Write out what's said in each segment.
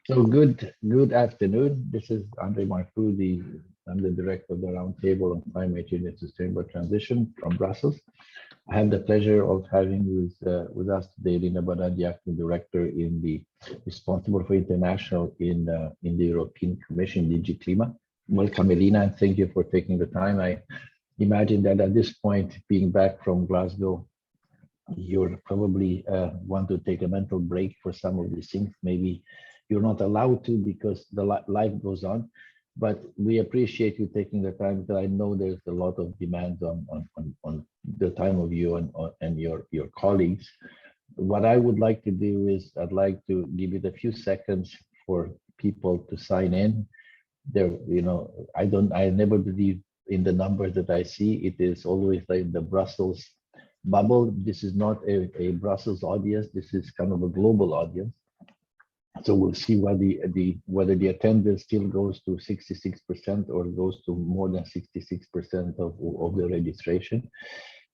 So good afternoon. This is Andre Marcoux. I'm the director of the Roundtable on Climate Change and Sustainable Transition from Brussels. I have the pleasure of having with us today Elina, the acting director in the responsible for international in the European Commission, DG Clima. Welcome, Elina, and thank you for taking the time. I imagine that at this point, being back from Glasgow, you're probably want to take a mental break for some of these things. Maybe you're not allowed to because the life goes on, but we appreciate you taking the time, because I know there's a lot of demands on the time of you and your colleagues. What I would like to do is I'd like to give it a few seconds for people to sign in. There, I never believe in the numbers that I see. It is always like the Brussels bubble. This is not a Brussels audience. This is kind of a global audience. So we'll see whether the attendance still goes to 66% or goes to more than 66% of the registration.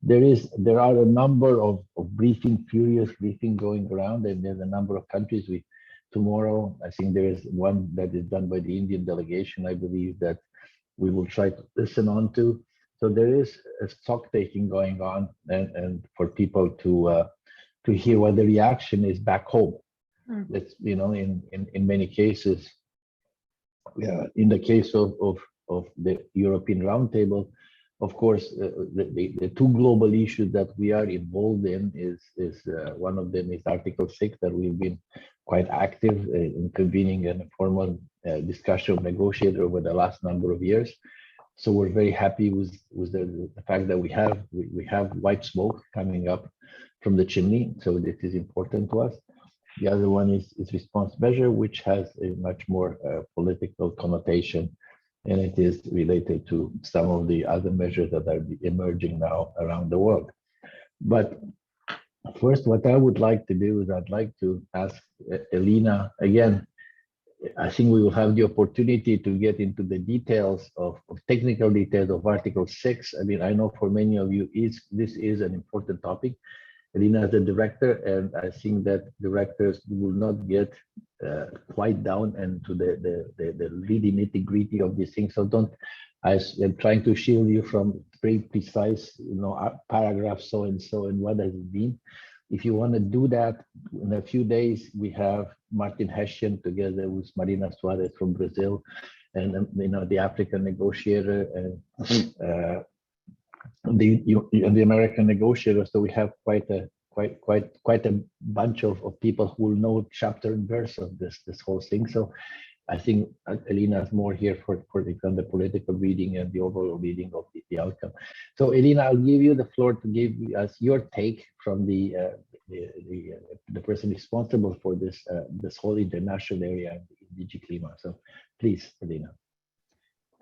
There are a number of furious briefing going around, and there's a number of countries. Tomorrow, I think there is one that is done by the Indian delegation, I believe, that we will try to listen on to. So there is a stock taking going on, and for people to hear what the reaction is back home. That's, in many cases, in the case of the European Roundtable, of course, the two global issues that we are involved in is one of them is Article 6, that we've been quite active in convening a formal discussion negotiator over the last number of years. So we're very happy with the fact that we have white smoke coming up from the chimney. So this is important to us. The other one is response measure, which has a much more political connotation, and it is related to some of the other measures that are emerging now around the world. But first, what I would like to do is I'd like to ask Elina again. I think we will have the opportunity to get into the details of technical details of Article 6. I mean, I know for many of you, this is an important topic. Elina is the director, and I think that directors will not get quite down into the really nitty-gritty of these things. So I'm trying to shield you from very precise, paragraph so and what has it been. If you want to do that, in a few days, we have Martin Hessian together with Marina Suarez from Brazil, and the African negotiator, and the American negotiator. So we have quite a bunch of people who will know chapter and verse of this whole thing. So I think Elina is more here for the political reading and the overall reading of the outcome. So Elina, I'll give you the floor to give us your take from the person responsible for this whole international area in DG Clima. So please, Elina.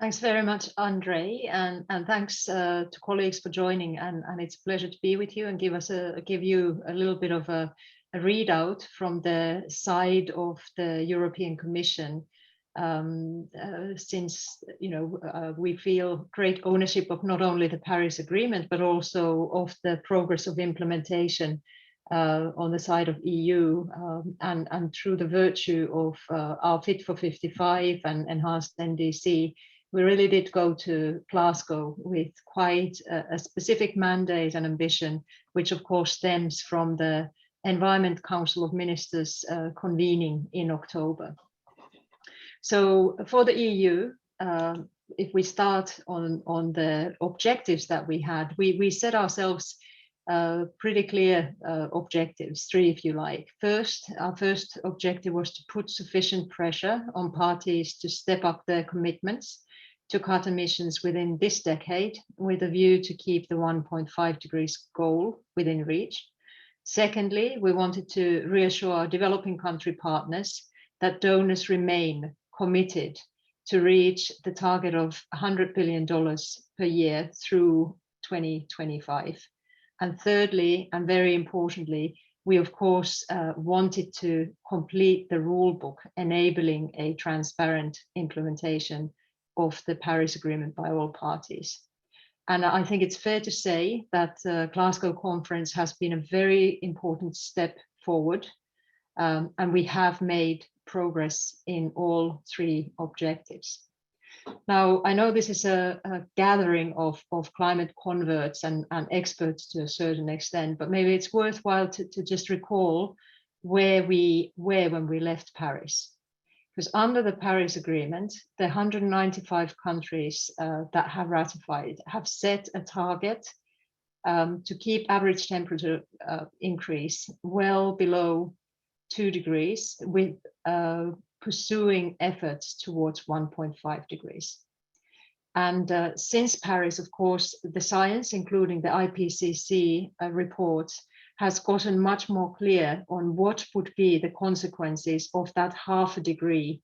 Thanks very much, Andre, and thanks to colleagues for joining. And it's a pleasure to be with you and give you a little bit of a readout from the side of the European Commission, since we feel great ownership of not only the Paris Agreement but also of the progress of implementation on the side of EU, and through the virtue of our Fit for 55 and enhanced NDC. We really did go to Glasgow with quite a specific mandate and ambition, which of course stems from the Environment Council of Ministers convening in October. So for the EU, if we start on the objectives that we had, we set ourselves pretty clear objectives, three if you like. First, our first objective was to put sufficient pressure on parties to step up their commitments to cut emissions within this decade, with a view to keep the 1.5 degrees goal within reach. Secondly, we wanted to reassure our developing country partners that donors remain committed to reach the target of $100 billion per year through 2025. And thirdly, and very importantly, we of course wanted to complete the rule book enabling a transparent implementation of the Paris Agreement by all parties. And I think it's fair to say that the Glasgow conference has been a very important step forward And we have made progress in all 3 objectives. Now, I know this is a gathering of climate converts and experts to a certain extent, but maybe it's worthwhile to just recall where we were when we left Paris. Because under the Paris Agreement, the 195 countries that have ratified have set a target to keep average temperature increase well below 2 degrees, with pursuing efforts towards 1.5 degrees. And since Paris, of course, the science, including the IPCC reports, has gotten much more clear on what would be the consequences of that 0.5 degree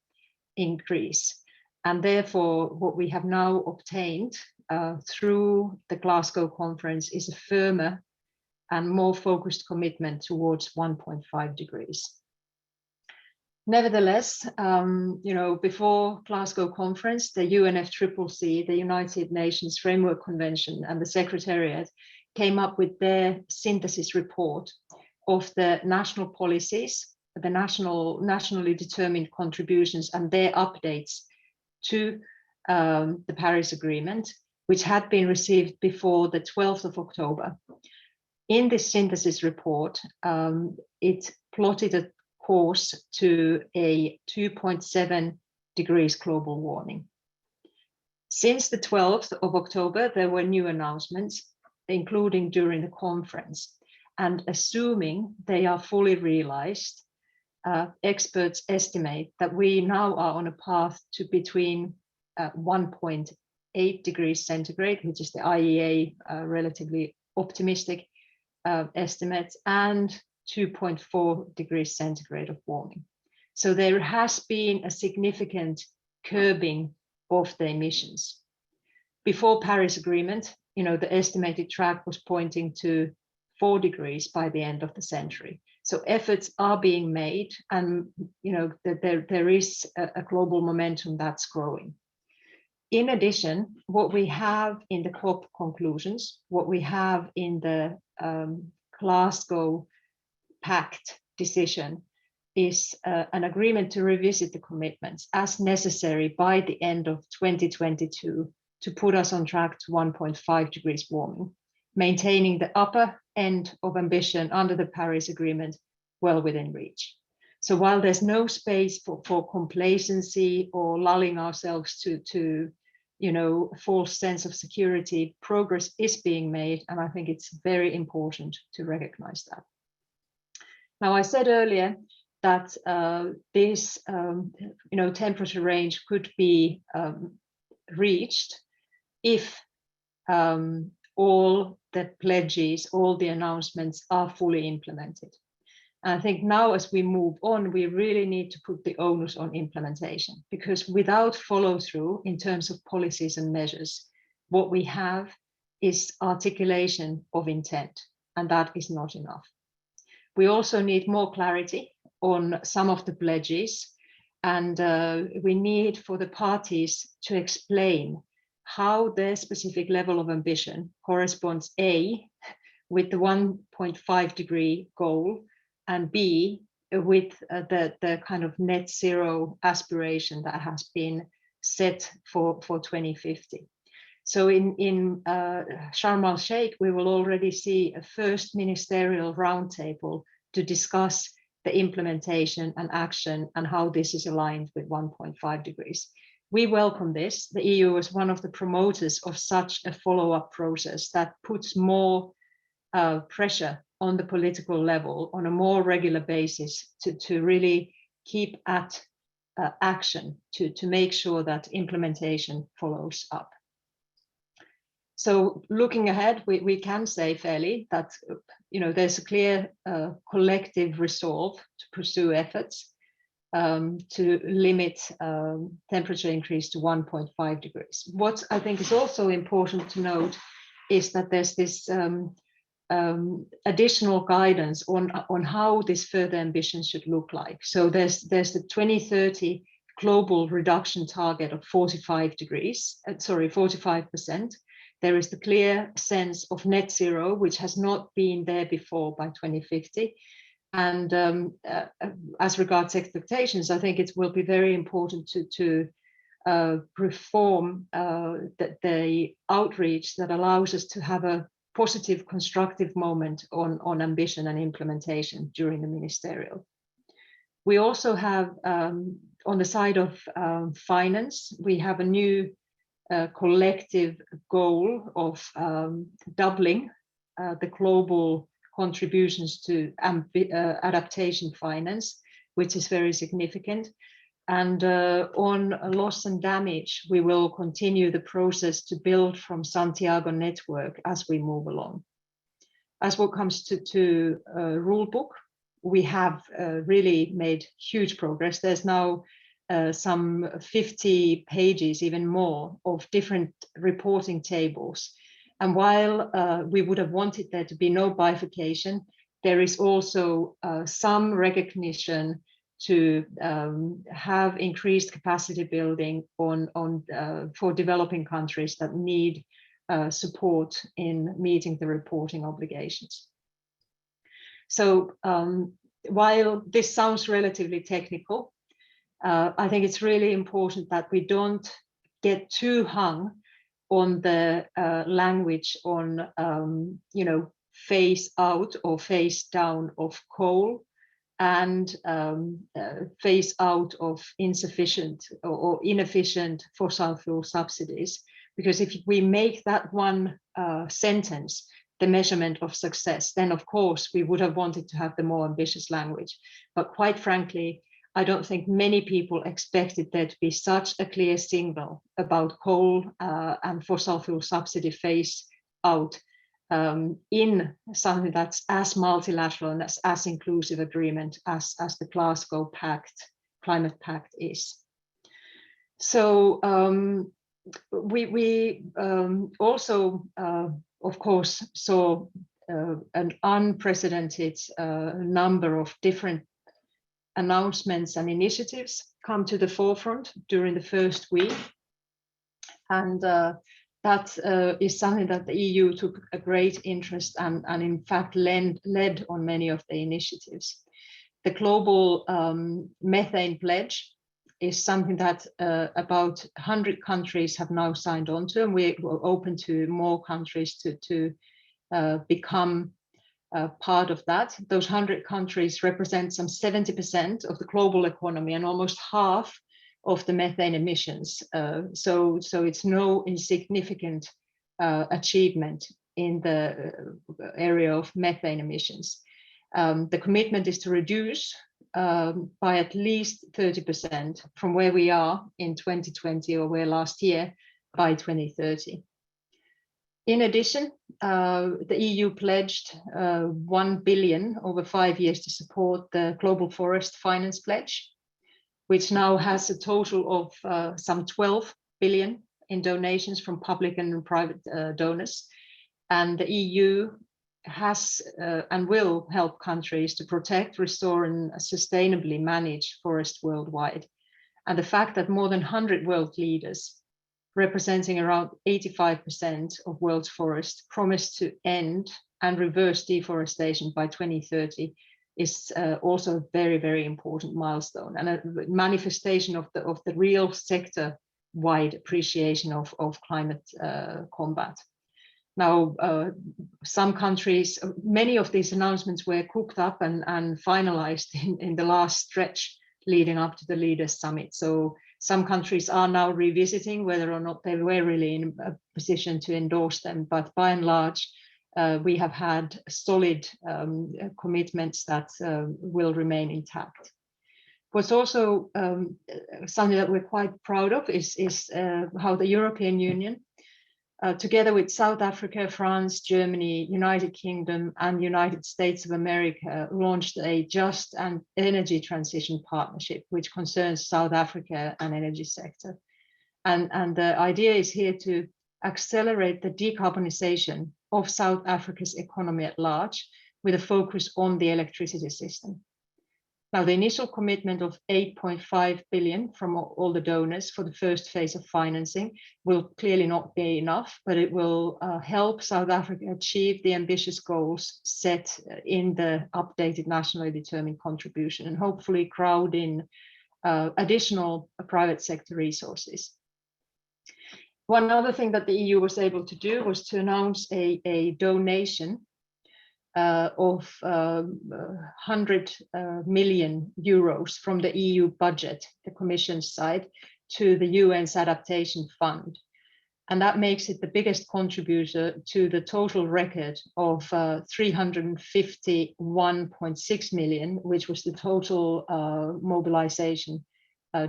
increase. And therefore, what we have now obtained through the Glasgow conference is a firmer and more focused commitment towards 1.5 degrees. Nevertheless, before Glasgow conference, the UNFCCC, the United Nations Framework Convention, and the Secretariat came up with their synthesis report of the national policies, the nationally determined contributions, and their updates to the Paris Agreement, which had been received before the 12th of October. In this synthesis report, it plotted a course to a 2.7 degrees global warming. Since the 12th of October, there were new announcements, including during the conference. And assuming they are fully realized, experts estimate that we now are on a path to between 1.8 degrees centigrade, which is the IEA relatively optimistic estimates, and 2.4 degrees centigrade of warming. So there has been a significant curbing of the emissions. Before Paris Agreement, the estimated track was pointing to 4 degrees by the end of the century. So efforts are being made, and there is a global momentum that's growing. In addition, what we have in the COP conclusions, what we have in the Glasgow Pact decision is an agreement to revisit the commitments as necessary by the end of 2022 to put us on track to 1.5 degrees warming, maintaining the upper end of ambition under the Paris Agreement well within reach. So while there's no space for complacency or lulling ourselves to false sense of security, progress is being made, and I think it's very important to recognize that. Now, I said earlier that this temperature range could be reached if all the pledges, all the announcements are fully implemented. And I think now, as we move on, we really need to put the onus on implementation, because without follow through in terms of policies and measures, what we have is articulation of intent, and that is not enough. We also need more clarity on some of the pledges, and we need for the parties to explain how their specific level of ambition corresponds, A, with the 1.5 degree goal, and B, with the kind of net zero aspiration that has been set for 2050. So in Sharm el-Sheikh, we will already see a first ministerial roundtable to discuss the implementation and action and how this is aligned with 1.5 degrees. We welcome this. The EU is one of the promoters of such a follow-up process that puts more pressure on the political level on a more regular basis to really keep at action to make sure that implementation follows up. So looking ahead, we can say fairly that there's a clear collective resolve to pursue efforts to limit temperature increase to 1.5 degrees. What I think is also important to note is that there's this additional guidance on how this further ambition should look like. So there's the 2030 global reduction target of 45%. There is the clear sense of net zero, which has not been there before by 2050. And as regards expectations, I think it will be very important to reform the outreach that allows us to have a positive, constructive moment on ambition and implementation during the ministerial. We also have, on the side of finance, we have a new collective goal of doubling the global contributions to adaptation finance, which is very significant. And on loss and damage, we will continue the process to build from Santiago network as we move along. As what comes to rule book, we have really made huge progress. There's now some 50 pages, even more, of different reporting tables. And while we would have wanted there to be no bifurcation, there is also some recognition to have increased capacity building for developing countries that need support in meeting the reporting obligations. So while this sounds relatively technical, I think it's really important that we don't get too hung on the language on, phase out or phase down of coal and phase out of insufficient or inefficient fossil fuel subsidies. Because if we make that one sentence the measurement of success, then of course we would have wanted to have the more ambitious language. But quite frankly, I don't think many people expected there to be such a clear signal about coal and fossil fuel subsidy phase out in something that's as multilateral and as inclusive agreement as the Glasgow Climate Pact is. So we also, of course, saw an unprecedented number of different announcements and initiatives come to the forefront during the first week. And that is something that the EU took a great interest and in fact led on many of the initiatives. The global methane pledge is something that about 100 countries have now signed on to, and we're open to more countries to become part of that. Those 100 countries represent some 70% of the global economy and almost half of the methane emissions. So it's no insignificant achievement in the area of methane emissions. The commitment is to reduce by at least 30% from where we are in 2020 or where last year by 2030. In addition, the EU pledged 1 billion over 5 years to support the Global Forest Finance Pledge, which now has a total of some 12 billion in donations from public and private donors. And the EU has and will help countries to protect, restore, and sustainably manage forests worldwide. And the fact that more than 100 world leaders, representing around 85% of world's forests, promised to end and reverse deforestation by 2030 is also a very, very important milestone and a manifestation of the real sector-wide appreciation of climate combat. Now, some countries, many of these announcements were cooked up and finalized in the last stretch leading up to the Leaders' Summit. So some countries are now revisiting whether or not they were really in a position to endorse them. But by and large, we have had solid commitments that will remain intact. What's also something that we're quite proud of is how the European Union, together with South Africa, France, Germany, United Kingdom, and United States of America, launched a Just and Energy Transition Partnership, which concerns South Africa and energy sector. And the idea is here to accelerate the decarbonization of South Africa's economy at large, with a focus on the electricity system. Now, the initial commitment of 8.5 billion from all the donors for the first phase of financing will clearly not be enough, but it will help South Africa achieve the ambitious goals set in the updated nationally determined contribution, and hopefully crowd in additional private sector resources. One other thing that the EU was able to do was to announce a donation of 100 million euros from the EU budget, the Commission's side, to the UN's adaptation fund. And that makes it the biggest contributor to the total record of 351.6 million, which was the total mobilization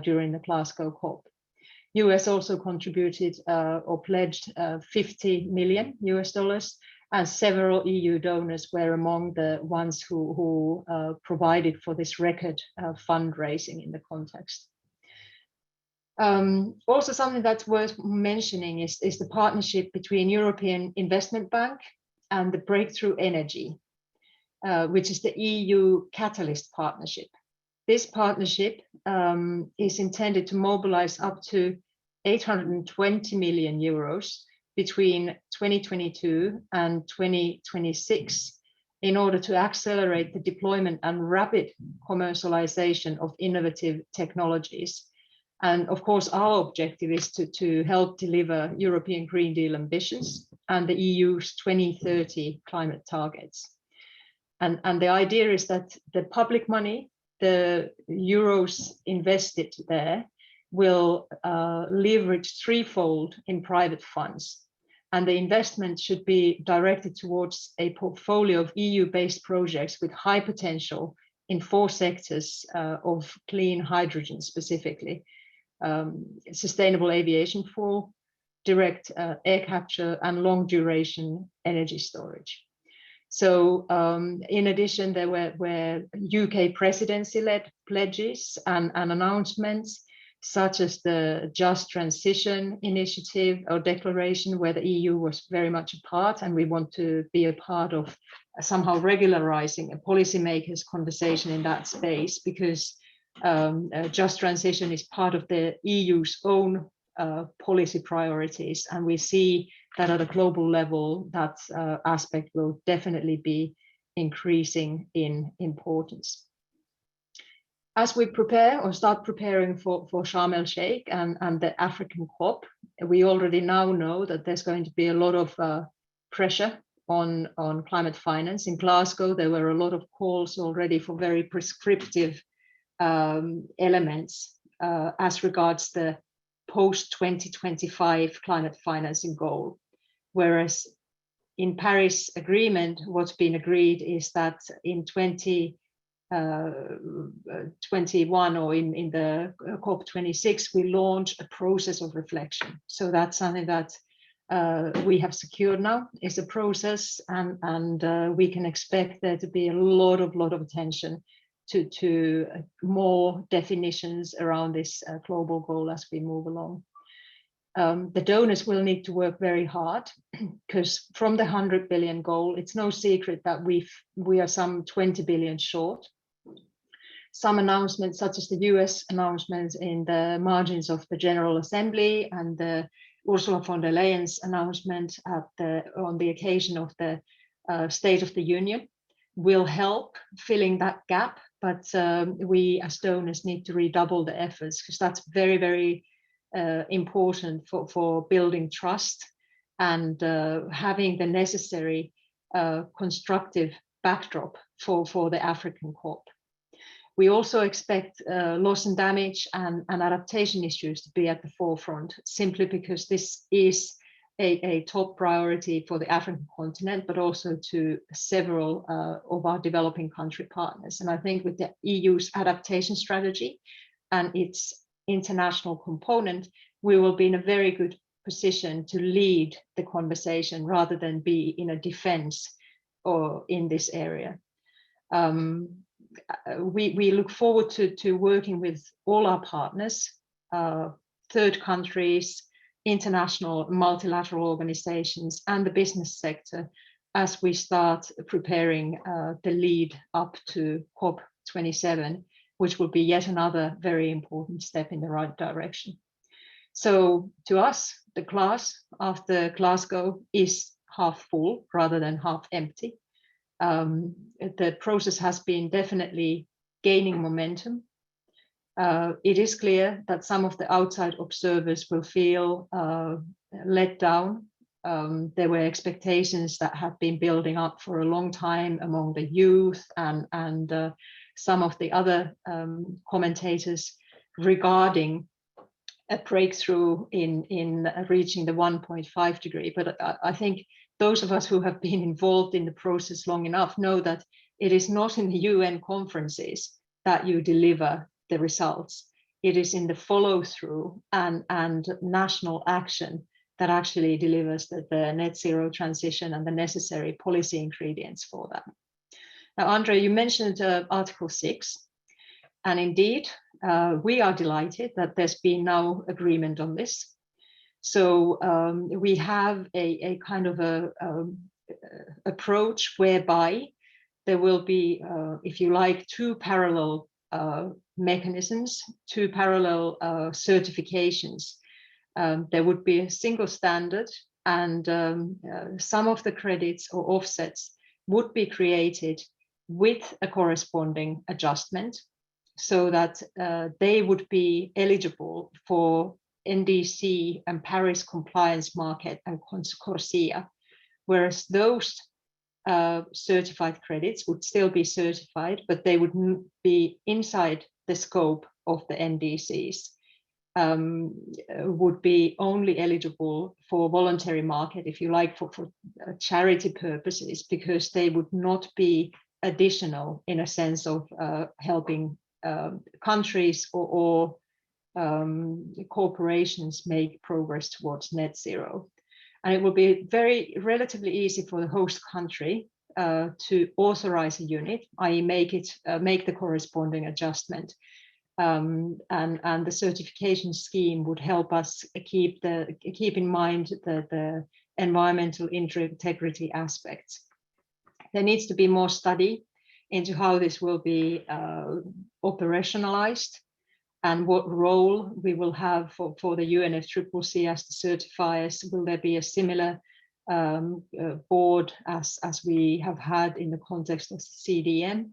during the Glasgow COP. US also contributed or pledged $50 million, and several EU donors were among the ones who provided for this record fundraising in the context. Also, something that's worth mentioning is the partnership between European Investment Bank and the Breakthrough Energy, which is the EU Catalyst Partnership. This partnership is intended to mobilize up to 820 million euros between 2022 and 2026 in order to accelerate the deployment and rapid commercialization of innovative technologies. And of course, our objective is to help deliver European Green Deal ambitions and the EU's 2030 climate targets. And the idea is that the public money, the euros invested there, will leverage threefold in private funds. And the investment should be directed towards a portfolio of EU-based projects with high potential in 4 sectors of clean hydrogen specifically, sustainable aviation fuel, direct air capture, and long duration energy storage. So in addition, there were UK presidency-led pledges and announcements, such as the Just Transition Initiative or Declaration, where the EU was very much a part, and we want to be a part of somehow regularizing a policymakers' conversation in that space, because Just Transition is part of the EU's own policy priorities, and we see that at a global level, that aspect will definitely be increasing in importance. As we prepare or start preparing for Sharm el-Sheikh and the African COP, we already now know that there's going to be a lot of pressure on climate finance. In Glasgow, there were a lot of calls already for very prescriptive elements as regards the post-2025 climate financing goal. Whereas in Paris Agreement, what's been agreed is that in 2021 or in the COP26, we launch a process of reflection. So that's something that we have secured now, is a process, and we can expect there to be a lot of attention to more definitions around this global goal as we move along. The donors will need to work very hard, because from the 100 billion goal, it's no secret that we are some 20 billion short. Some announcements, such as the US announcements in the margins of the General Assembly and the Ursula von der Leyen's announcement on the occasion of the State of the Union, will help filling that gap. But we as donors need to redouble the efforts, because that's very, very important for building trust and having the necessary constructive backdrop for the African COP. We also expect loss and damage and adaptation issues to be at the forefront, simply because this is a top priority for the African continent, but also to several of our developing country partners. And I think with the EU's adaptation strategy and its international component, we will be in a very good position to lead the conversation rather than be in a defense or in this area. We look forward to working with all our partners, third countries, international multilateral organizations, and the business sector as we start preparing the lead up to COP27 which will be yet another very important step in the right direction. So to us, the glass after Glasgow is half full rather than half empty. The process has been definitely gaining momentum. It is clear that some of the outside observers will feel let down. There were expectations that had been building up for a long time among the youth and some of the other commentators regarding a breakthrough in reaching the 1.5 degree. But I think those of us who have been involved in the process long enough know that it is not in the UN conferences that you deliver the results. It is in the follow through and national action that actually delivers the net zero transition and the necessary policy ingredients for that. Now, Andre, you mentioned Article 6, and indeed, we are delighted that there's been now agreement on this. So we have a kind of a approach whereby there will be, if you like, two parallel mechanisms, two parallel certifications. There would be a single standard, and some of the credits or offsets would be created with a corresponding adjustment, so that they would be eligible for NDC and Paris compliance market and CORSIA, whereas those certified credits would still be certified, but they would be inside the scope of the NDCs, would be only eligible for voluntary market, if you like, for charity purposes, because they would not be additional in a sense of helping countries or corporations make progress towards net zero. And it will be relatively easy for the host country to authorize a unit, i.e. make the corresponding adjustment. And the certification scheme would help us keep in mind the environmental integrity aspects. There needs to be more study into how this will be operationalized and what role we will have for the UNFCCC as the certifiers. Will there be a similar board as we have had in the context of CDM?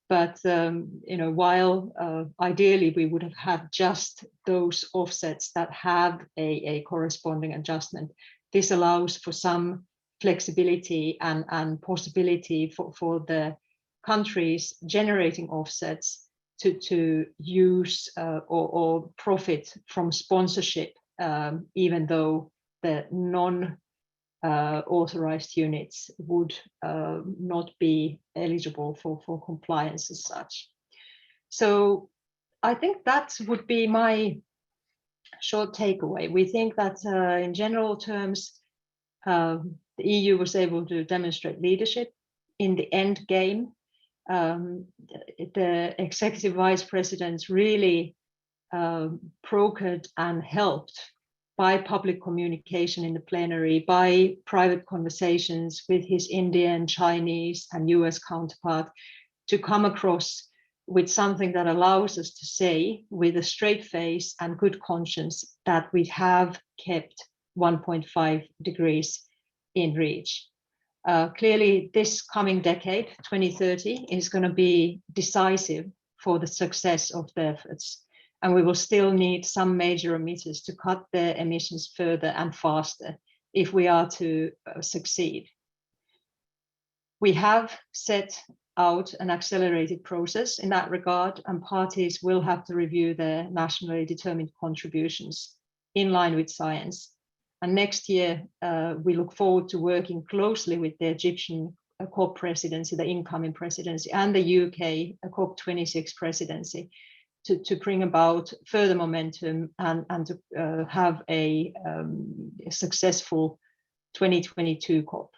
But while ideally we would have had just those offsets that have a corresponding adjustment, this allows for some flexibility and possibility for the countries generating offsets to use or profit from sponsorship, even though the non-authorized units would not be eligible for compliance as such. So I think that would be my short takeaway. We think that in general terms, the EU was able to demonstrate leadership. In the end game, the executive vice presidents really brokered and helped by public communication in the plenary, by private conversations with his Indian, Chinese, and US counterpart, to come across with something that allows us to say with a straight face and good conscience that we have kept 1.5 degrees in reach. Clearly, this coming decade, 2030, is going to be decisive for the success of the efforts. And we will still need some major emitters to cut their emissions further and faster if we are to succeed. We have set out an accelerated process in that regard, and parties will have to review their nationally determined contributions in line with science. And next year, we look forward to working closely with the Egyptian COP presidency, the incoming presidency, and the UK COP26 presidency to bring about further momentum and to have a successful 2022 COP.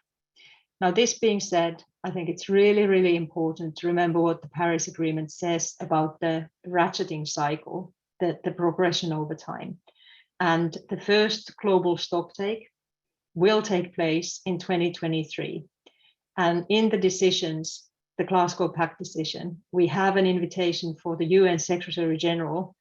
Now, this being said, I think it's really, really important to remember what the Paris Agreement says about the ratcheting cycle, the progression over time. And the first global stocktake will take place in 2023. And in the decisions, the Glasgow Pact decision, we have an invitation for the UN Secretary General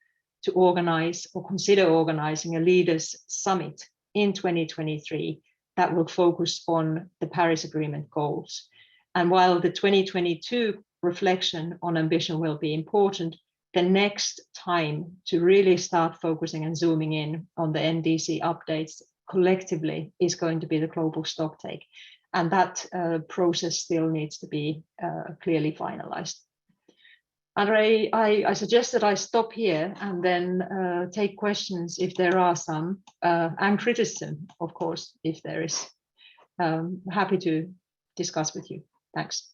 to organize or consider organizing a leaders summit in 2023 that will focus on the Paris Agreement goals. And while the 2022 reflection on ambition will be important, the next time to really start focusing and zooming in on the NDC updates collectively is going to be the global stocktake. And that process still needs to be clearly finalized. Andre, I suggest that I stop here and then take questions if there are some, and criticism, of course, if there is. Happy to discuss with you. Thanks.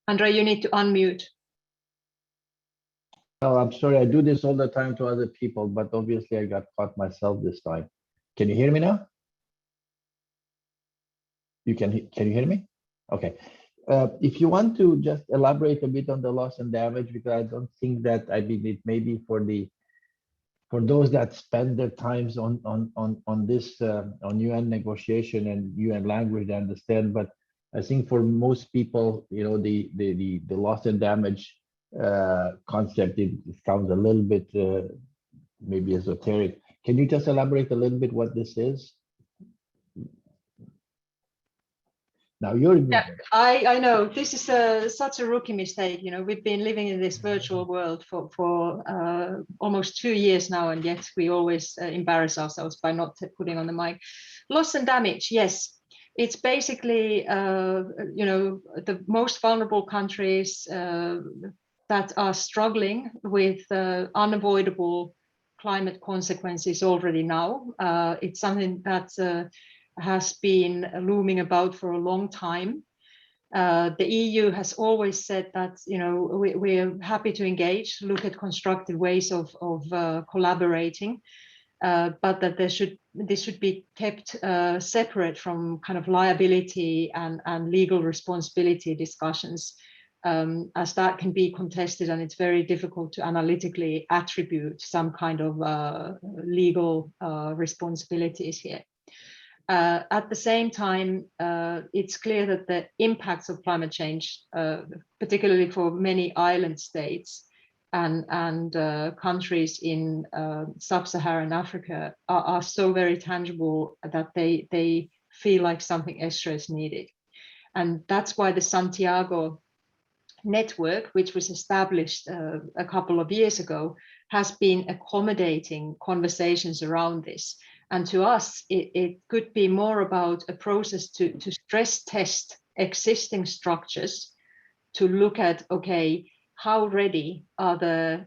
Andre, you need to unmute. Oh, I'm sorry, I do this all the time to other people, but obviously I got caught myself this time. Can you hear me now? Can you hear me? Okay. If you want to just elaborate a bit on the loss and damage, because I don't think that I mean it may be for those that spend their times on this on UN negotiation and UN language, I understand, but I think for most people, you know, the loss and damage concept, it sounds a little bit maybe esoteric. Can you just elaborate a little bit what this is? Now you're yeah, I know this is such a rookie mistake. You know, we've been living in this virtual world for almost 2 years now, and yet we always embarrass ourselves by not putting on the mic. Loss and damage, yes. It's basically, you know, the most vulnerable countries that are struggling with unavoidable climate consequences already now. It's something that has been looming about for a long time. The EU has always said that, you know, we're happy to engage, look at constructive ways of collaborating, but that this should be kept separate from kind of liability and legal responsibility discussions, as that can be contested and it's very difficult to analytically attribute some kind of legal responsibilities here. At the same time, it's clear that the impacts of climate change, particularly for many island states and countries in sub-Saharan Africa, are so very tangible that they feel like something extra is needed. And that's why the Santiago network, which was established a couple of years ago, has been accommodating conversations around this. And to us, it could be more about a process to stress test existing structures, to look at, okay, how ready are the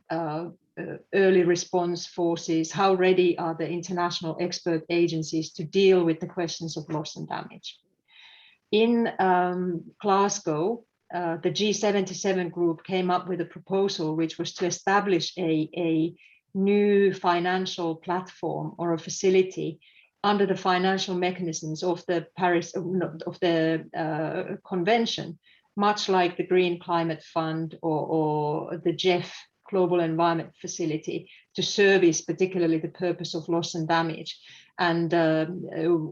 early response forces, how ready are the international expert agencies to deal with the questions of loss and damage. In Glasgow, the G77 group came up with a proposal which was to establish a new financial platform or a facility under the financial mechanisms of the convention, much like the Green Climate Fund or the GEF Global Environment Facility, to service particularly the purpose of loss and damage. And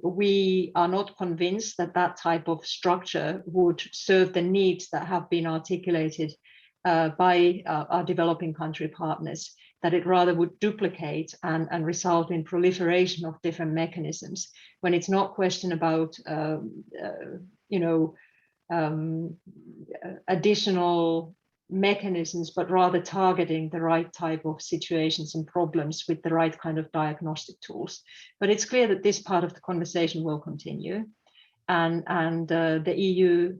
we are not convinced that that type of structure would serve the needs that have been articulated by our developing country partners, that it rather would duplicate and result in proliferation of different mechanisms, when it's not question about additional mechanisms, but rather targeting the right type of situations and problems with the right kind of diagnostic tools. But it's clear that this part of the conversation will continue, and the EU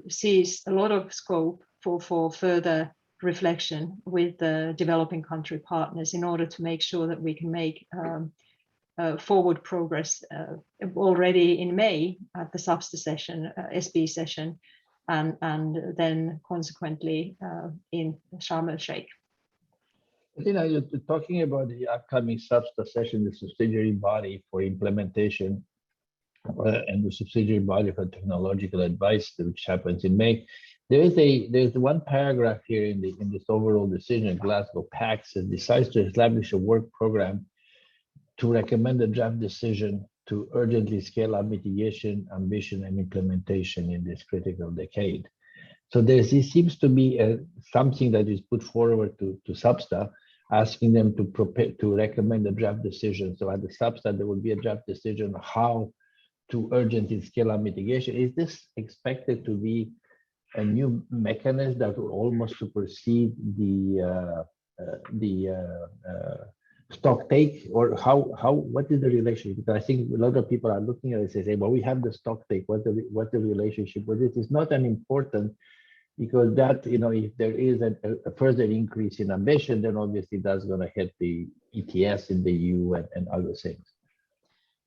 sees a lot of scope for further reflection with the developing country partners in order to make sure that we can make forward progress already in May at the SABSTA session, SB session, and then consequently in Sharm el-Sheikh. Elina, you're talking about the upcoming SABSTA session, the subsidiary body for implementation and the subsidiary body for technological advice, which happens in May. There's one paragraph here in this overall decision, Glasgow Pact decides to establish a work program to recommend a draft decision to urgently scale up mitigation, ambition, and implementation in this critical decade. So there seems to be something that is put forward to SBSTA, asking them to prepare to recommend a draft decision. So at the SBSTA, there will be a draft decision how to urgently scale up mitigation. Is this expected to be a new mechanism that will almost supersede the stock take, or what is the relationship? Because I think a lot of people are looking at it and say, well, we have the stock take. What the relationship with it is not an important, because that, if there is a further increase in ambition, then obviously that's going to hit the ETS in the EU and other things.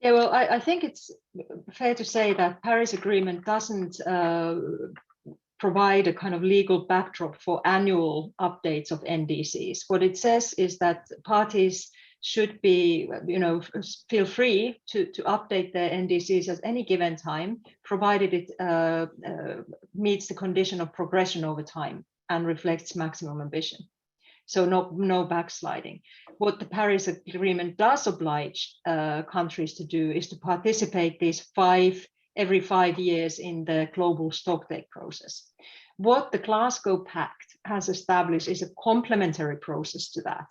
Yeah, well, I think it's fair to say that Paris Agreement doesn't provide a kind of legal backdrop for annual updates of NDCs. What it says is that parties should be, feel free to update their NDCs at any given time, provided it meets the condition of progression over time and reflects maximum ambition. So no backsliding. What the Paris Agreement does oblige countries to do is to participate every 5 years in the global stocktake process. What the Glasgow Pact has established is a complementary process to that,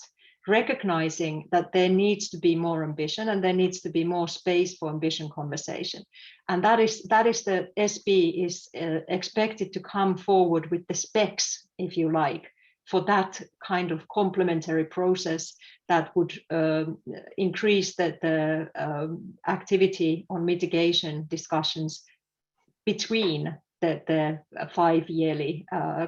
recognizing that there needs to be more ambition and there needs to be more space for ambition conversation. And that is the SB is expected to come forward with the specs, if you like, for that kind of complementary process that would increase the activity on mitigation discussions between the 5-yearly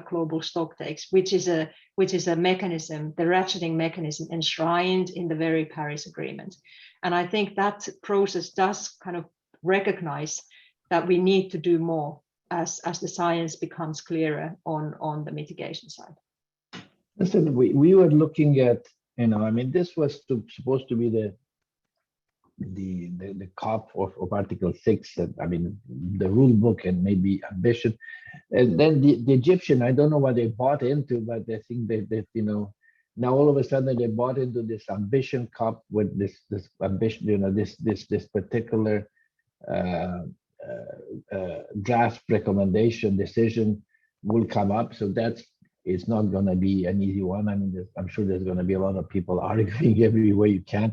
global stocktakes, which is a mechanism, the ratcheting mechanism enshrined in the very Paris Agreement. And I think that process does kind of recognize that we need to do more as the science becomes clearer on the mitigation side. Listen, we were looking at, this was supposed to be the COP of Article 6, the rule book and maybe ambition. And then the Egyptian, I don't know what they bought into, but I think that now all of a sudden they bought into this ambition COP with this ambition, this particular draft recommendation decision will come up. So it's not going to be an easy one. I'm sure there's going to be a lot of people arguing every way you can.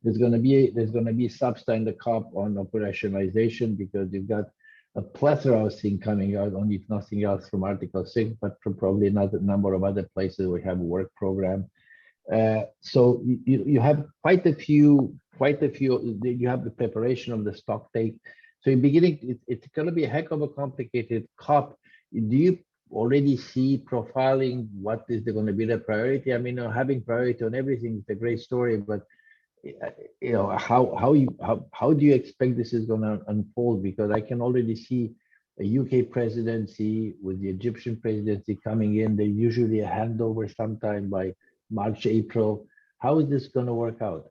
There's going to be SBSTA in the COP on operationalization, because you've got a plethora of things coming out, only if nothing else from Article 6, but from probably another number of other places we have a work program. So you have quite a few. You have the preparation of the stock take. So in beginning, it's going to be a heck of a complicated COP. Do you already see profiling what is going to be the priority? Having priority on everything is a great story, but how do you expect this is going to unfold? Because I can already see a UK presidency with the Egyptian presidency coming in. There's usually a handover sometime by March, April. How is this going to work out?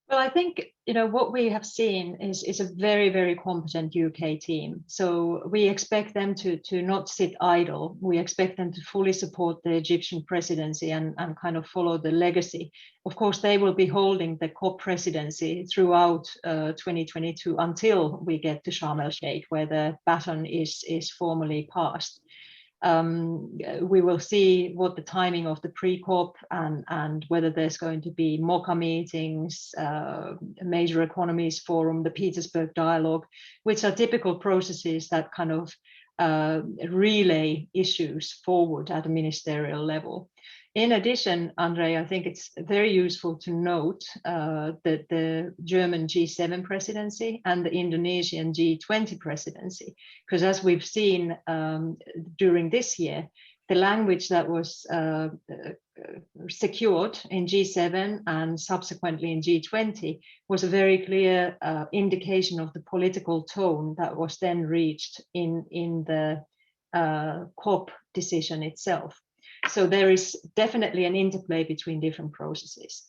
Well, I think what we have seen is a very, very competent UK team. So we expect them to not sit idle. We expect them to fully support the Egyptian presidency and kind of follow the legacy. Of course, they will be holding the COP presidency throughout 2022 until we get to Sharm el-Sheikh, where the baton is formally passed. We will see what the timing of the pre-COP and whether there's going to be MOCA meetings, major economies forum, the Petersburg dialogue, which are typical processes that kind of relay issues forward at a ministerial level. In addition, Andre, I think it's very useful to note that the German G7 presidency and the Indonesian G20 presidency, because as we've seen during this year, the language that was secured in G7 and subsequently in G20 was a very clear indication of the political tone that was then reached in the COP decision itself. So there is definitely an interplay between different processes.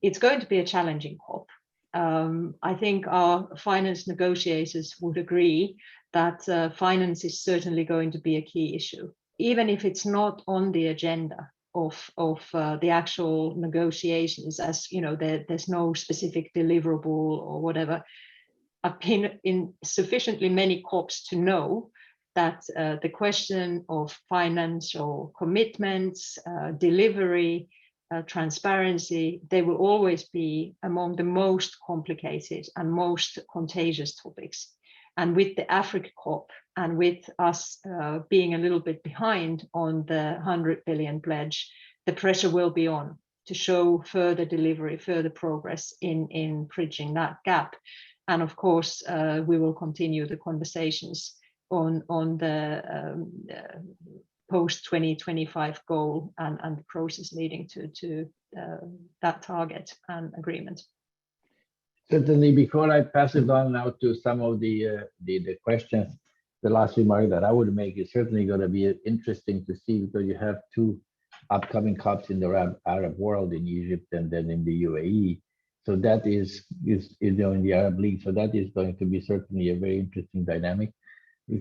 It's going to be a challenging COP. I think our finance negotiators would agree that finance is certainly going to be a key issue, even if it's not on the agenda of the actual negotiations, as you know, there's no specific deliverable or whatever. I've been in sufficiently many COPs to know that the question of financial commitments, delivery, transparency, they will always be among the most complicated and most contagious topics. And with the Africa COP and with us being a little bit behind on the 100 billion pledge, the pressure will be on to show further delivery, further progress in bridging that gap. And of course, we will continue the conversations on the post-2025 goal and the process leading to that target and agreement. Certainly, before I pass it on now to some of the questions, the last remark that I would make is certainly going to be interesting to see, because you have two upcoming COPs in the Arab world, in Egypt and then in the UAE. So that is in the Arab League. So that is going to be certainly a very interesting dynamic,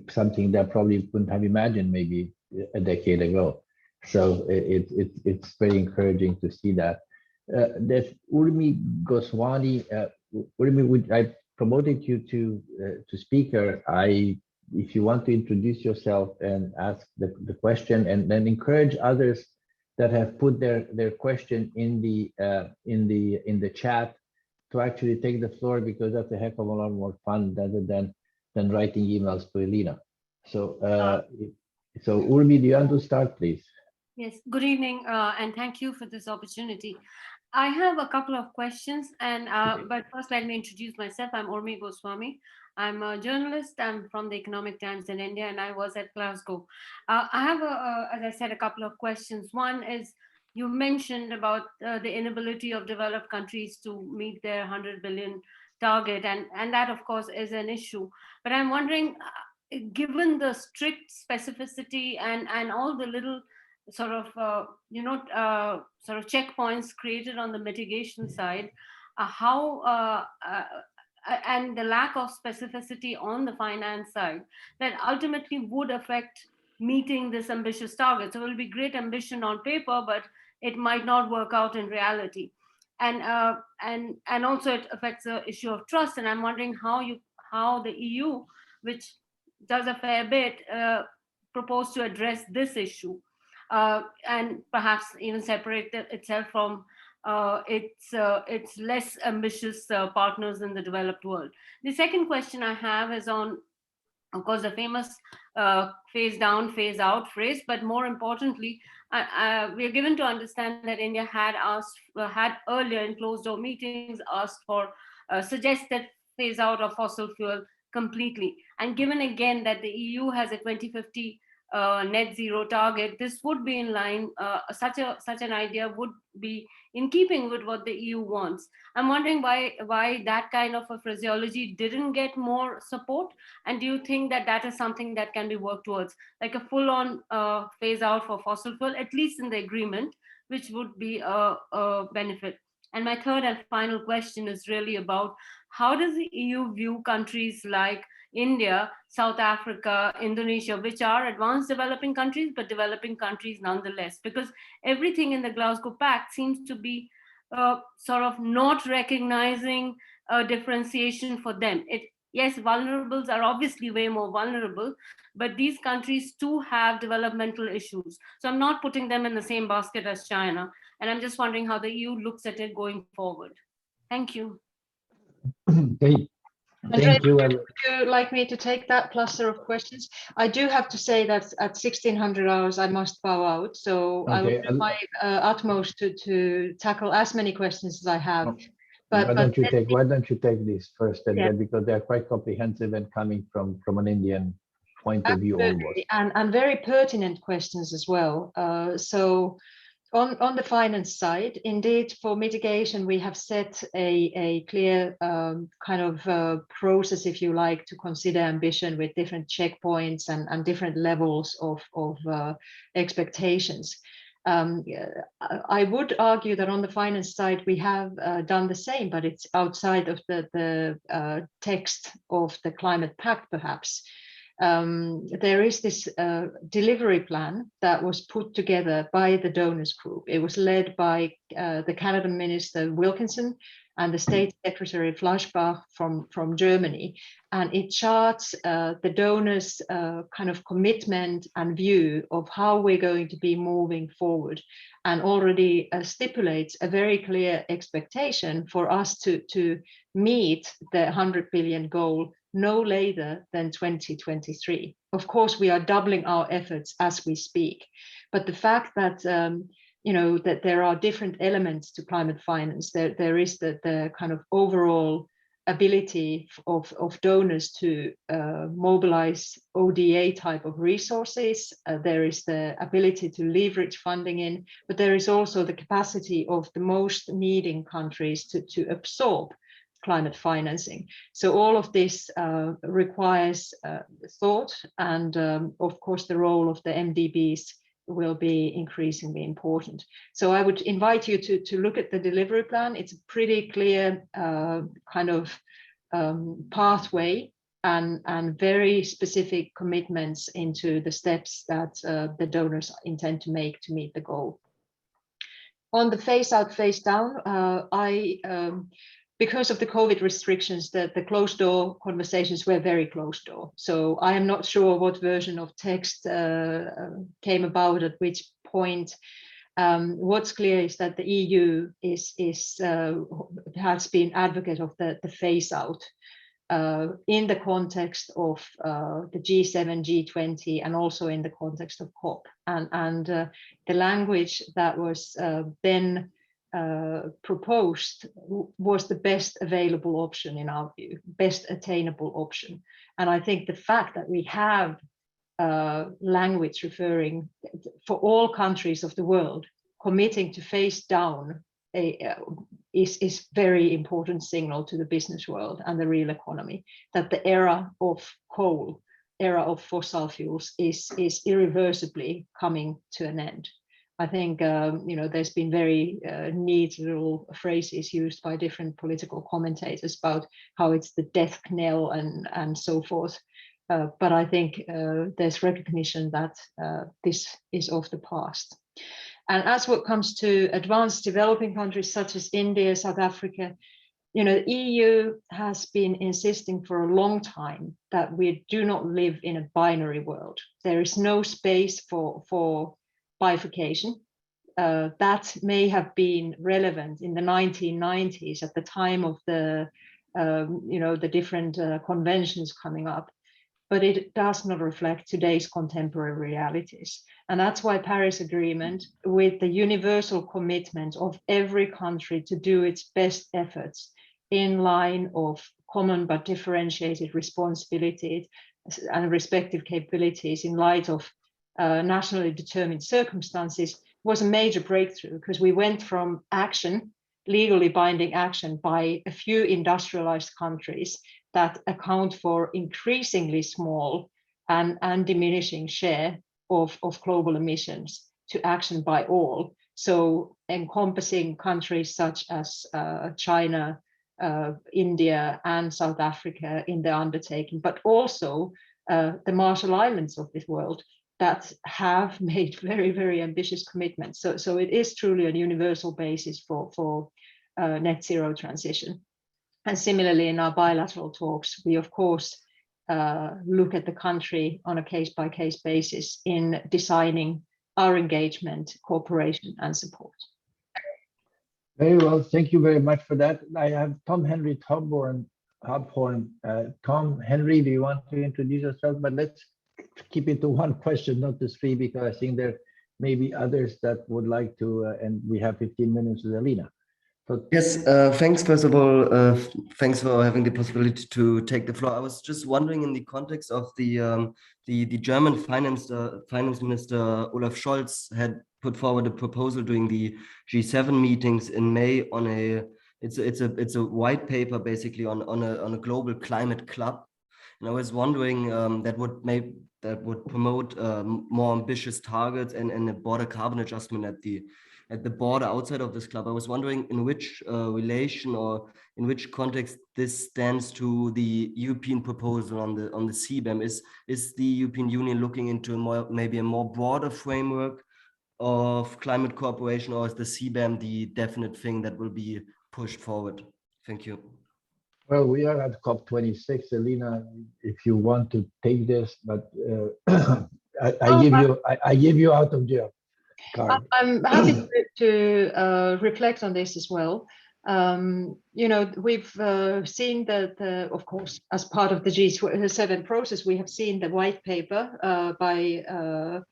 something that probably wouldn't have imagined maybe a decade ago. So it's very encouraging to see that. There's Urmi Goswami. Urmi, I promoted you to speaker. If you want to introduce yourself and ask the question, and then encourage others that have put their question in the chat to actually take the floor, because that's a heck of a lot more fun rather than writing emails to Elina. So Urmi, do you want to start, please? Yes, good evening, and thank you for this opportunity. I have a couple of questions, but first let me introduce myself. I'm Urmi Goswami. I'm a journalist. I'm from the Economic Times in India, and I was at Glasgow. I have, as I said, a couple of questions. One is, you mentioned about the inability of developed countries to meet their 100 billion target, and that, of course, is an issue. But I'm wondering, given the strict specificity and all the little sort of sort of checkpoints created on the mitigation side, and the lack of specificity on the finance side, that ultimately would affect meeting this ambitious target. So it will be great ambition on paper, but it might not work out in reality. And also it affects the issue of trust. And I'm wondering how the EU, which does a fair bit, propose to address this issue. And perhaps even separate itself from its less ambitious partners in the developed world. The second question I have is on, of course, the famous phase down, phase out phrase, but more importantly, we are given to understand that India had earlier in closed door meetings asked for suggested phase out of fossil fuel completely. And given again that the EU has a 2050 net zero target, this would be in line, such an idea would be in keeping with what the EU wants. I'm wondering why that kind of a phraseology didn't get more support, and do you think that is something that can be worked towards, like a full-on phase out for fossil fuel, at least in the agreement, which would be a benefit? And my third and final question is really about, how does the EU view countries like India, South Africa, Indonesia, which are advanced developing countries, but developing countries nonetheless? Because everything in the Glasgow Pact seems to be sort of not recognizing a differentiation for them. Yes, vulnerables are obviously way more vulnerable, but these countries too have developmental issues. So I'm not putting them in the same basket as China. And I'm just wondering how the EU looks at it going forward. Thank you. Okay. Thank you. Would you like me to take that cluster of questions? I do have to say that at 1600 hours, I must bow out. So okay. I will do my utmost to tackle as many questions as I have. Why don't you take these first, and then, because they're quite comprehensive and coming from an Indian point of view almost. And very pertinent questions as well. So on the finance side, indeed, for mitigation, we have set a clear kind of process, if you like, to consider ambition with different checkpoints and different levels of expectations. I would argue that on the finance side, we have done the same, but it's outside of the text of the climate pact, perhaps. there is this delivery plan that was put together by the donors group. It was led by the Canadian Minister Wilkinson and the State Secretary Fleischbach from Germany. And it charts the donors' kind of commitment and view of how we're going to be moving forward, and already stipulates a very clear expectation for us to meet the 100 billion goal no later than 2023. Of course, we are doubling our efforts as we speak, but the fact that that there are different elements to climate finance, there is the kind of overall ability of donors to mobilize ODA type of resources. There is the ability to leverage funding in, but there is also the capacity of the most needing countries to absorb climate financing. So all of this requires thought, and of course the role of the MDBs will be increasingly important. So I would invite you to look at the delivery plan. It's a pretty clear kind of pathway and very specific commitments into the steps that the donors intend to make to meet the goal. On the phase out, phase down, because of the COVID restrictions, the closed door conversations were very closed door. So I am not sure what version of text came about at which point. What's clear is that the EU has been advocate of the phase out in the context of the G7, G20, and also in the context of COP. And the language that was then proposed was the best available option in our view, best attainable option. And I think the fact that we have language referring for all countries of the world committing to phase down is very important signal to the business world and the real economy, that the era of coal, era of fossil fuels is irreversibly coming to an end. I think there's been very neat little phrases used by different political commentators about how it's the death knell and so forth. But I think there's recognition that this is of the past. And as what comes to advanced developing countries such as India, South Africa, the EU has been insisting for a long time that we do not live in a binary world. There is no space for bifurcation. That may have been relevant in the 1990s at the time of the different conventions coming up, but it does not reflect today's contemporary realities. And that's why Paris Agreement, with the universal commitment of every country to do its best efforts in line of common but differentiated responsibilities and respective capabilities in light of nationally determined circumstances, was a major breakthrough, because we went from action, legally binding action by a few industrialized countries that account for increasingly small and diminishing share of global emissions, to action by all. So encompassing countries such as China, India, and South Africa in the undertaking, but also the Marshall Islands of this world that have made very, very ambitious commitments. So it is truly a universal basis for net zero transition. And similarly, in our bilateral talks, we of course look at the country on a case-by-case basis in designing our engagement, cooperation, and support. Very well, thank you very much for that. I have Tom Henry Hobhorn. Tom Henry, do you want to introduce yourself? But let's keep it to one question, not to three, because I think there may be others that would like to, and we have 15 minutes with Elina. So, yes, thanks. First of all, thanks for having the possibility to take the floor. I was just wondering, in the context of the German finance minister Olaf Scholz had put forward a proposal during the G7 meetings in May on it's a white paper basically on a global climate club, and I was wondering that would promote more ambitious targets and a broader carbon adjustment at the at the border outside of this club. I was wondering in which relation or in which context this stands to the European proposal on the CBAM. Is the European Union looking into maybe a more broader framework of climate cooperation, or is the CBAM the definite thing that will be pushed forward? Thank you. Well, we are at COP26, Elina, if you want to take this, but I give you out of jail card. I'm happy to reflect on this as well. You know, we've seen that, of course, as part of the G7 process, we have seen the white paper by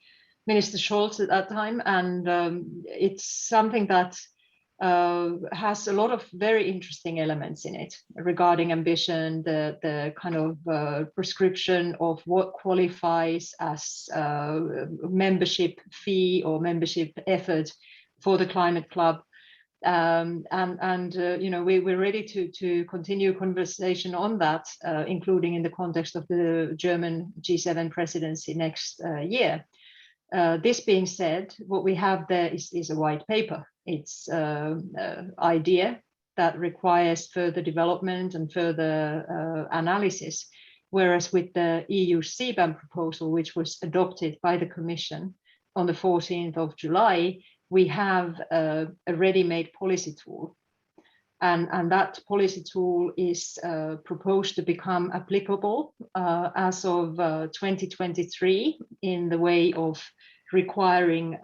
Minister Scholz at that time, and it's something that has a lot of very interesting elements in it regarding ambition, the kind of prescription of what qualifies as membership fee or membership effort for the climate club. You know, we're ready to continue conversation on that, including in the context of the German G7 presidency next year. This being said, what we have there is a white paper. It's an idea that requires further development and further analysis, whereas with the EU CBAM proposal, which was adopted by the Commission on the 14th of July, we have a ready-made policy tool. And that policy tool is proposed to become applicable as of 2023 in the way of requiring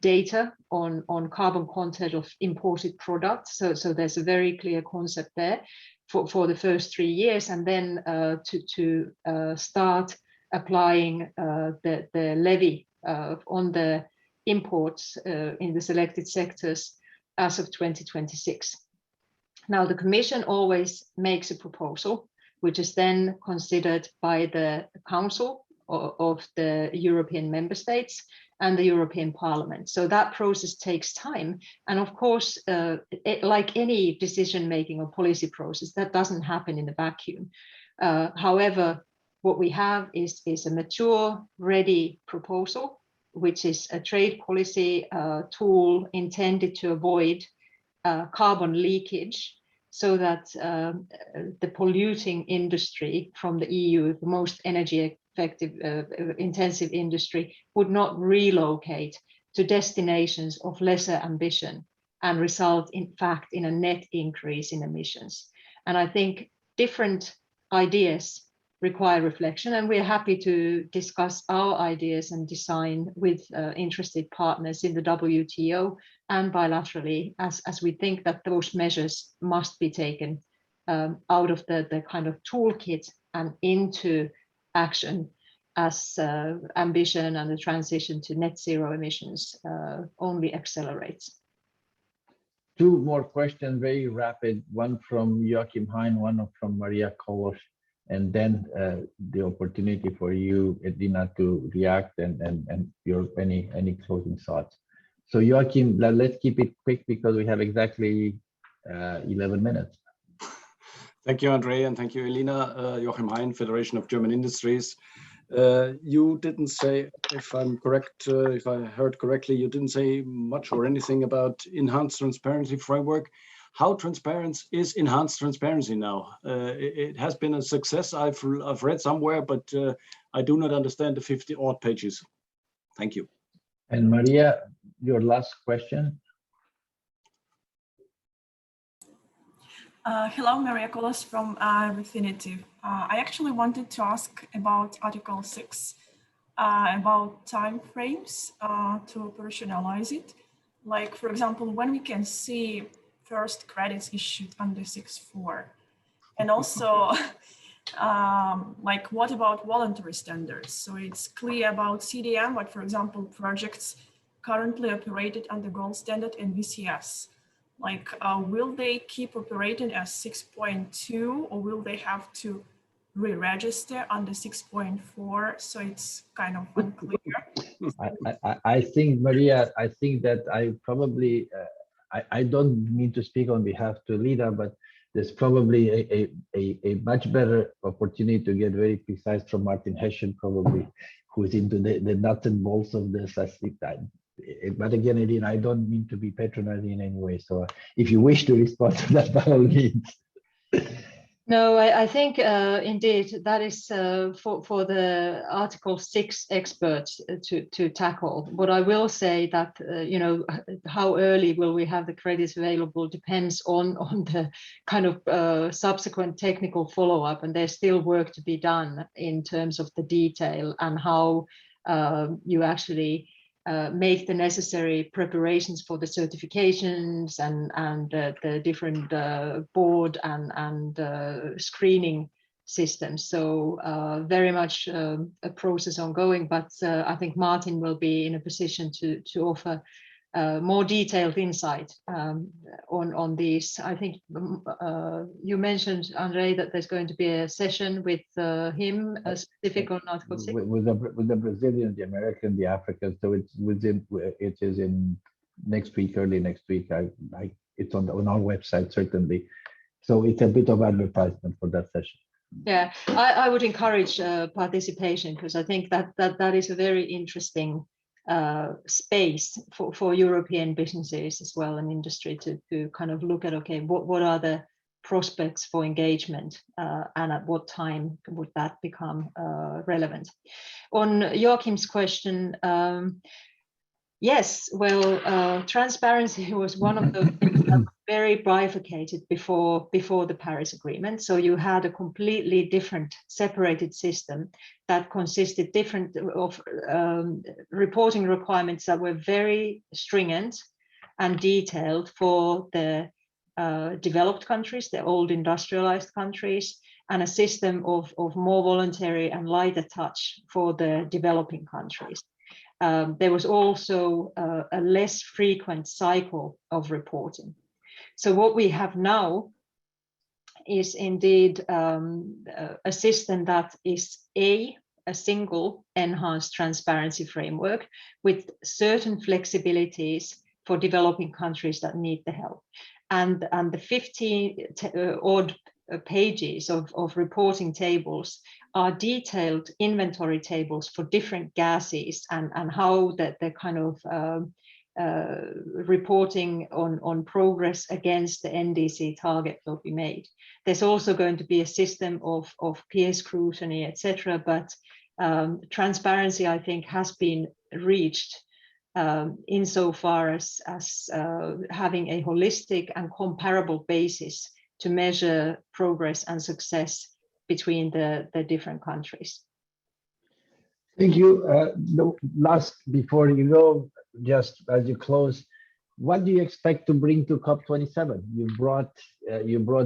data on carbon content of imported products. So there's a very clear concept there for the first 3 years, and then to start applying the levy on the imports in the selected sectors as of 2026. Now, the Commission always makes a proposal, which is then considered by the Council of the European member states and the European Parliament. So that process takes time. And of course, like any decision-making or policy process, that doesn't happen in a vacuum. However, what we have is a mature, ready proposal, which is a trade policy tool intended to avoid carbon leakage, so that the polluting industry from the EU, the most energy effective intensive industry, would not relocate to destinations of lesser ambition and result in fact in a net increase in emissions. And I think different ideas require reflection, and we're happy to discuss our ideas and design with interested partners in the WTO and bilaterally, as we think that those measures must be taken out of the kind of toolkit and into action as ambition and the transition to net zero emissions only accelerates. Two more questions, very rapid, one from Joachim Hein, one from Maria Kolos, and then the opportunity for you, Elina, to react and your any closing thoughts. So Joachim, let's keep it quick because we have exactly 11 minutes. Thank you, Andre, and thank you, Elina. Joachim Hein, Federation of German Industries. You didn't say, if I'm correct, if I heard correctly, you didn't say much or anything about enhanced transparency framework. How transparent is enhanced transparency now? It has been a success, I've read somewhere, but I do not understand the 50-odd pages. Thank you. And Maria, your last question. Hello, Maria Kolos from Refinitiv. I actually wanted to ask about Article 6, about time frames to operationalize it. Like, for example, when we can see first credits issued under 6.4, and also like what about voluntary standards? So it's clear about CDM, but for example, projects currently operated under gold standard and VCS. Like, will they keep operating as 6.2, or will they have to re-register under 6.4? So it's kind of unclear. I think, Maria, I think that I probably, I don't mean to speak on behalf to Elina, but there's probably a much better opportunity to get very precise from Martin Heschen, probably, who's into the nuts and bolts of this. I think that but again, Elina, I don't mean to be patronizing in any way. So if you wish to respond to that, by all means. No, I think indeed that is for the Article 6 experts to tackle. What I will say that how early will we have the credits available depends on the kind of subsequent technical follow-up, and there's still work to be done in terms of the detail and how you actually make the necessary preparations for the certifications and the different board and screening systems. So very much a process ongoing, but I think Martin will be in a position to offer more detailed insight on these. I think you mentioned, Andre, that there's going to be a session with him, specific on Article 6. With the Brazilian, the American, the African. So it is in next week, early next week. It's on our website, certainly. So it's a bit of advertisement for that session. Yeah, I would encourage participation, because I think that is a very interesting space for European businesses as well, and industry to kind of look at, okay, what are the prospects for engagement and at what time would that become relevant. On Joachim's question, yes, well, transparency was one of those things that was very bifurcated before the Paris Agreement. So you had a completely different separated system that consisted of reporting requirements that were very stringent and detailed for the developed countries, the old industrialized countries, and a system of more voluntary and lighter touch for the developing countries. There was also a less frequent cycle of reporting. So what we have now is indeed a system that is a single enhanced transparency framework with certain flexibilities for developing countries that need the help. And the 50 odd pages of reporting tables are detailed inventory tables for different gases and how the kind of reporting on progress against the NDC target will be made. There's also going to be a system of peer scrutiny, etc. But transparency, I think, has been reached insofar as having a holistic and comparable basis to measure progress and success between the different countries. Thank you. The last, before you go, just as you close, what do you expect to bring to COP27? You brought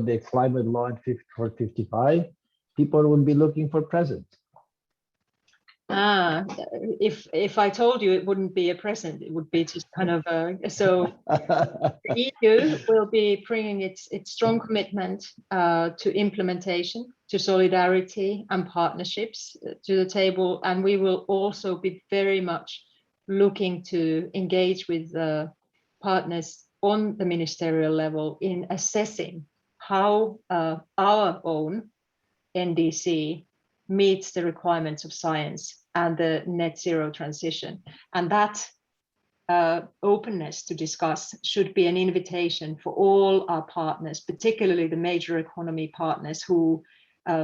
the climate law for 55. People will be looking for presents. If I told you, it wouldn't be a present. It would be just kind of so. The EU will be bringing its strong commitment to implementation, to solidarity and partnerships to the table, and we will also be very much looking to engage with partners on the ministerial level in assessing how our own NDC meets the requirements of science and the net zero transition. And that openness to discuss should be an invitation for all our partners, particularly the major economy partners who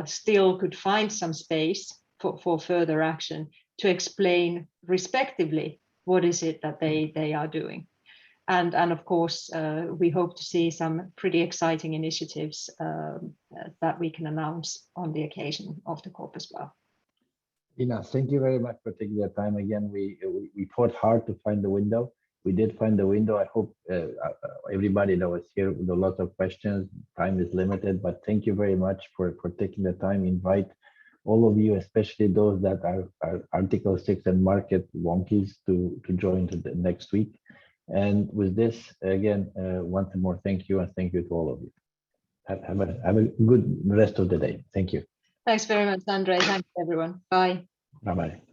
still could find some space for further action to explain respectively what is it that they are doing. And of course, we hope to see some pretty exciting initiatives that we can announce on the occasion of the COP as well. Elina, thank you very much for taking the time again. We fought hard to find the window. We did find the window. I hope everybody that was here with a lot of questions. Time is limited, but thank you very much for taking the time. Invite all of you, especially those that are Article 6 and market wonkies, to join the next week. And with this, again, once more, thank you, and thank you to all of you. Have a good rest of the day. Thank you. Thanks very much, Andre. Thanks, everyone. Bye. Bye-bye.